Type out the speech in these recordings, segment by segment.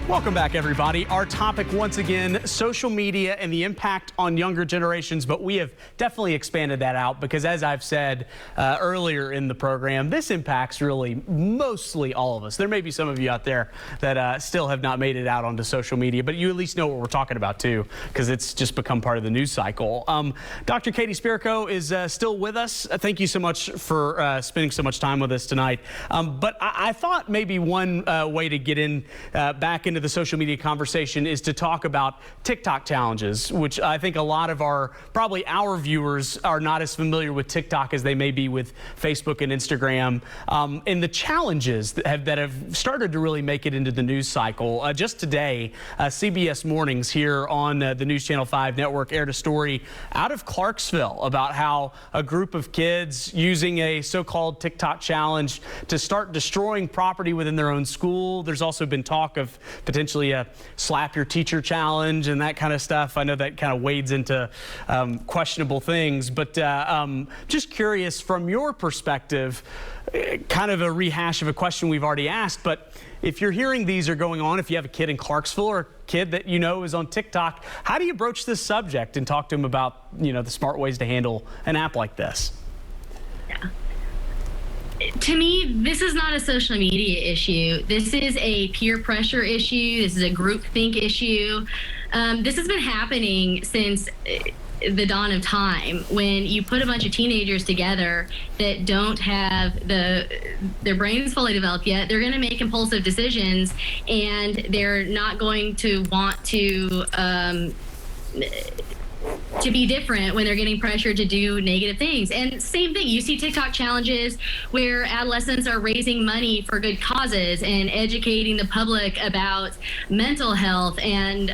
Welcome back, everybody. Our topic, once again, social media and the impact on younger generations, but we have definitely expanded that out because, as I've said earlier in the program, this impacts really mostly all of us. There may be some of you out there that still have not made it out onto social media, but you at least know what we're talking about, too, because it's just become part of the news cycle. Dr. Katie Spirico is still with us. Thank you so much for spending so much time with us tonight. But I thought maybe one way to get in back into the social media conversation is to talk about TikTok challenges, which I think a lot of probably our viewers are not as familiar with TikTok as they may be with Facebook and Instagram, and the challenges that have started to really make it into the news cycle. Just today, CBS Mornings here on the News Channel 5 network aired a story out of Clarksville about how a group of kids using a so-called TikTok challenge to start destroying property within their own school. There's also been talk of potentially a slap your teacher challenge and that kind of stuff. I know that kind of wades into questionable things, but just curious from your perspective, kind of a rehash of a question we've already asked, but if you're hearing these are going on, if you have a kid in Clarksville or a kid that you know is on TikTok, how do you broach this subject and talk to them about, the smart ways to handle an app like this? Yeah. To me, this is not a social media issue. This is a peer pressure issue. This is a groupthink issue. This has been happening since the dawn of time. When you put a bunch of teenagers together that don't have their brains fully developed yet, they're going to make impulsive decisions, and they're not going to want to be different when they're getting pressured to do negative things. And same thing, you see TikTok challenges where adolescents are raising money for good causes and educating the public about mental health and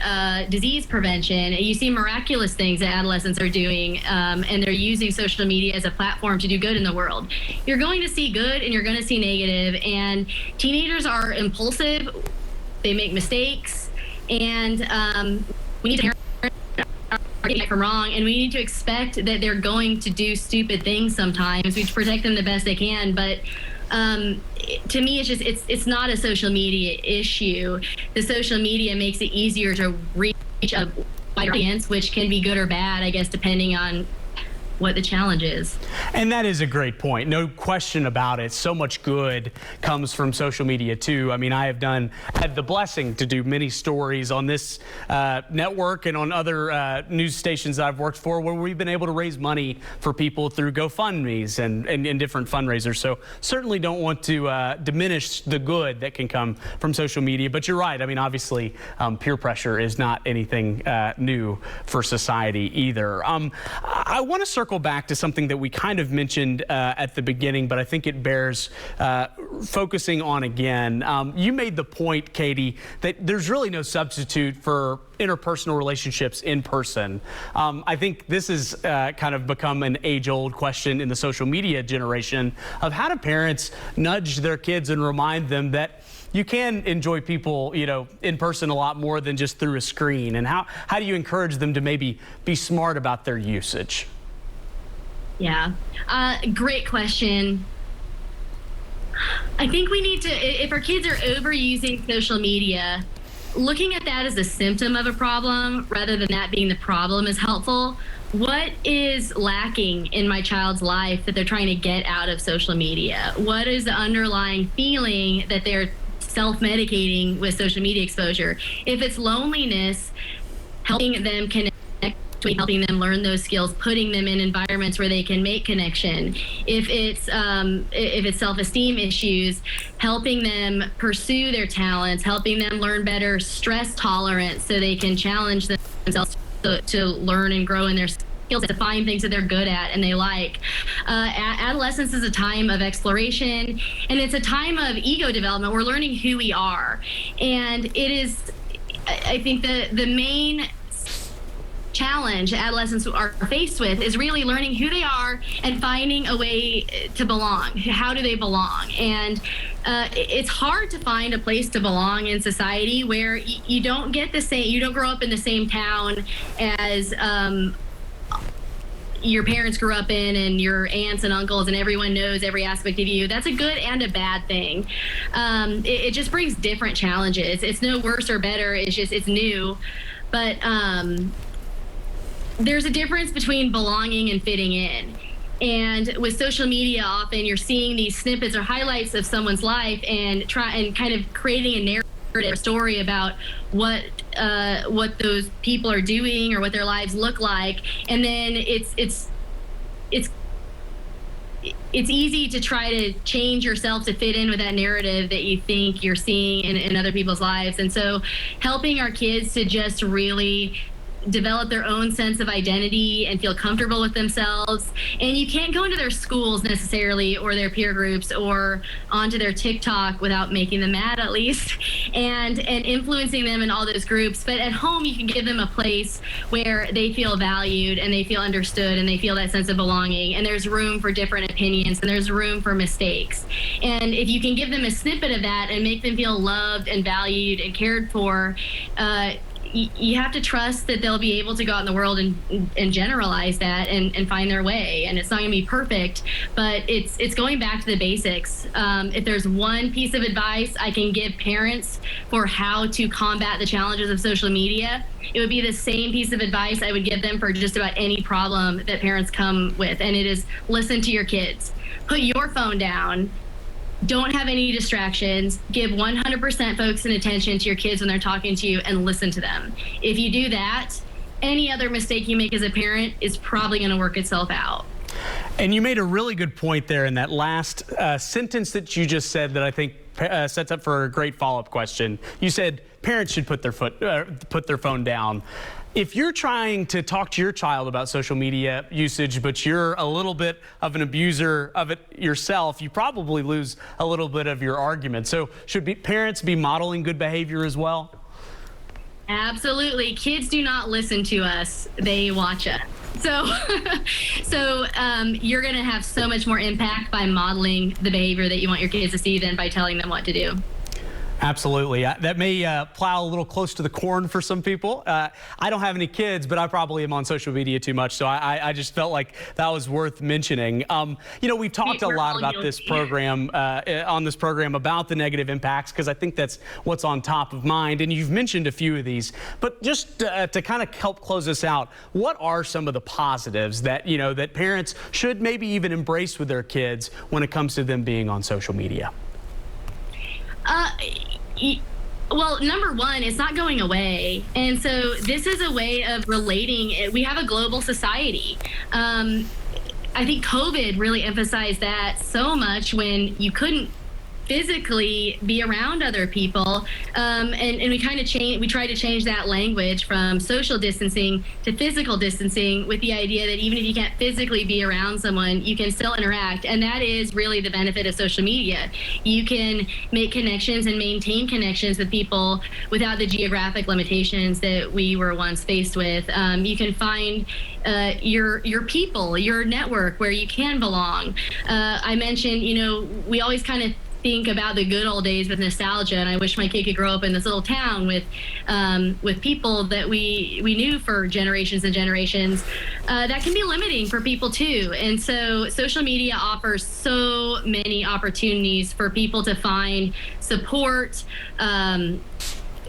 disease prevention. You see miraculous things that adolescents are doing, and they're using social media as a platform to do good in the world. You're going to see good and you're going to see negative, and teenagers are impulsive, they make mistakes, and we need to right from wrong, and we need to expect that they're going to do stupid things sometimes. We protect them the best they can, but to me, it's not a social media issue. The social media makes it easier to reach a wider audience, which can be good or bad, I guess, depending on what the challenge is. And that is a great point. No question about it. So much good comes from social media too. I mean, I have had the blessing to do many stories on this network and on other news stations that I've worked for where we've been able to raise money for people through GoFundMes and different fundraisers. So certainly don't want to diminish the good that can come from social media. But you're right. I mean, obviously, peer pressure is not anything new for society either. I want to circle back to something that we kind of mentioned at the beginning, but I think it bears focusing on again. You made the point, Katie, that there's really no substitute for interpersonal relationships in person. I think this has kind of become an age-old question in the social media generation of how do parents nudge their kids and remind them that you can enjoy people, in person a lot more than just through a screen, and how do you encourage them to maybe be smart about their usage? Yeah, great question. I think we need to, if our kids are overusing social media, looking at that as a symptom of a problem rather than that being the problem is helpful. What is lacking in my child's life that they're trying to get out of social media? What is the underlying feeling that they're self-medicating with social media exposure? If it's loneliness, helping them connect, helping them learn those skills, putting them in environments where they can make connection. If it's self-esteem issues, helping them pursue their talents, helping them learn better stress tolerance so they can challenge themselves to learn and grow in their skills, to find things that they're good at and they like. Adolescence is a time of exploration, and it's a time of ego development. We're learning who we are, and it is, I think, the main challenge adolescents are faced with is really learning who they are and finding a way to belong. How do they belong? And it's hard to find a place to belong in society where you don't get the same, you don't grow up in the same town as your parents grew up in and your aunts and uncles and everyone knows every aspect of you. That's a good and a bad thing. It just brings different challenges. It's no worse or better. It's new. But there's a difference between belonging and fitting in. And with social media, often you're seeing these snippets or highlights of someone's life and kind of creating a narrative story about what those people are doing or what their lives look like, and then it's easy to try to change yourself to fit in with that narrative that you think you're seeing in other people's lives. And so helping our kids to just really develop their own sense of identity and feel comfortable with themselves. And you can't go into their schools necessarily or their peer groups or onto their TikTok without making them mad, at least, and influencing them in all those groups. But at home, you can give them a place where they feel valued and they feel understood and they feel that sense of belonging. And there's room for different opinions and there's room for mistakes. And if you can give them a snippet of that and make them feel loved and valued and cared for, you have to trust that they'll be able to go out in the world and generalize that and find their way. And it's not going to be perfect, but it's going back to the basics. If there's one piece of advice I can give parents for how to combat the challenges of social media, it would be the same piece of advice I would give them for just about any problem that parents come with. And it is listen to your kids. Put your phone down. Don't have any distractions. Give 100% focus and attention to your kids when they're talking to you and listen to them. If you do that, any other mistake you make as a parent is probably going to work itself out. And you made a really good point there in that last sentence that you just said that I think sets up for a great follow-up question. You said parents should put their phone down. If you're trying to talk to your child about social media usage, but you're a little bit of an abuser of it yourself, you probably lose a little bit of your argument. So should parents be modeling good behavior as well? Absolutely. Kids do not listen to us. They watch us. So you're going to have so much more impact by modeling the behavior that you want your kids to see than by telling them what to do. Absolutely. That may plow a little close to the corn for some people. I don't have any kids, but I probably am on social media too much, so I just felt like that was worth mentioning. You know, we've talked a lot about this program, on this program, about the negative impacts, because I think that's what's on top of mind, and you've mentioned a few of these. But just to kind of help close this out, what are some of the positives that, you know, that parents should maybe even embrace with their kids when it comes to them being on social media? Well, number one, it's not going away. And so this is a way of relating. We have a global society. I think COVID really emphasized that so much when you couldn't physically be around other people. And we kind of we tried to change that language from social distancing to physical distancing, with the idea that even if you can't physically be around someone, you can still interact. And that is really the benefit of social media. You can make connections and maintain connections with people without the geographic limitations that we were once faced with. You can find your people, your network where you can belong. I mentioned, you know, we always kind of think about the good old days with nostalgia, and I wish my kid could grow up in this little town with people that we knew for generations and generations. That can be limiting for people too. And so social media offers so many opportunities for people to find support,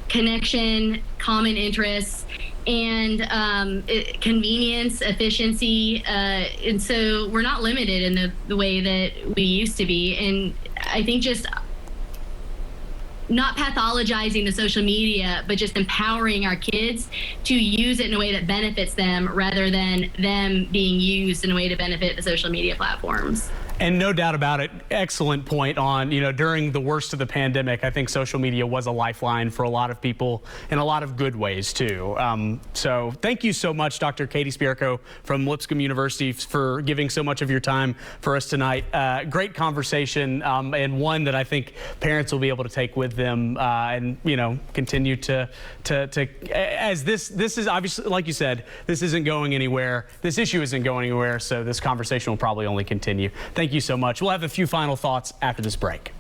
connection, common interests, and convenience, efficiency. And so we're not limited in the way that we used to be. And I think just not pathologizing the social media, but just empowering our kids to use it in a way that benefits them rather than them being used in a way to benefit the social media platforms. And no doubt about it, excellent point on, you know, during the worst of the pandemic, I think social media was a lifeline for a lot of people in a lot of good ways too. So thank you so much, Dr. Katie Spierko from Lipscomb University, for giving so much of your time for us tonight. Great conversation, and one that I think parents will be able to take with them and, you know, continue to as this is obviously, like you said, this isn't going anywhere. This issue isn't going anywhere, so this conversation will probably only continue. Thank you so much. We'll have a few final thoughts after this break.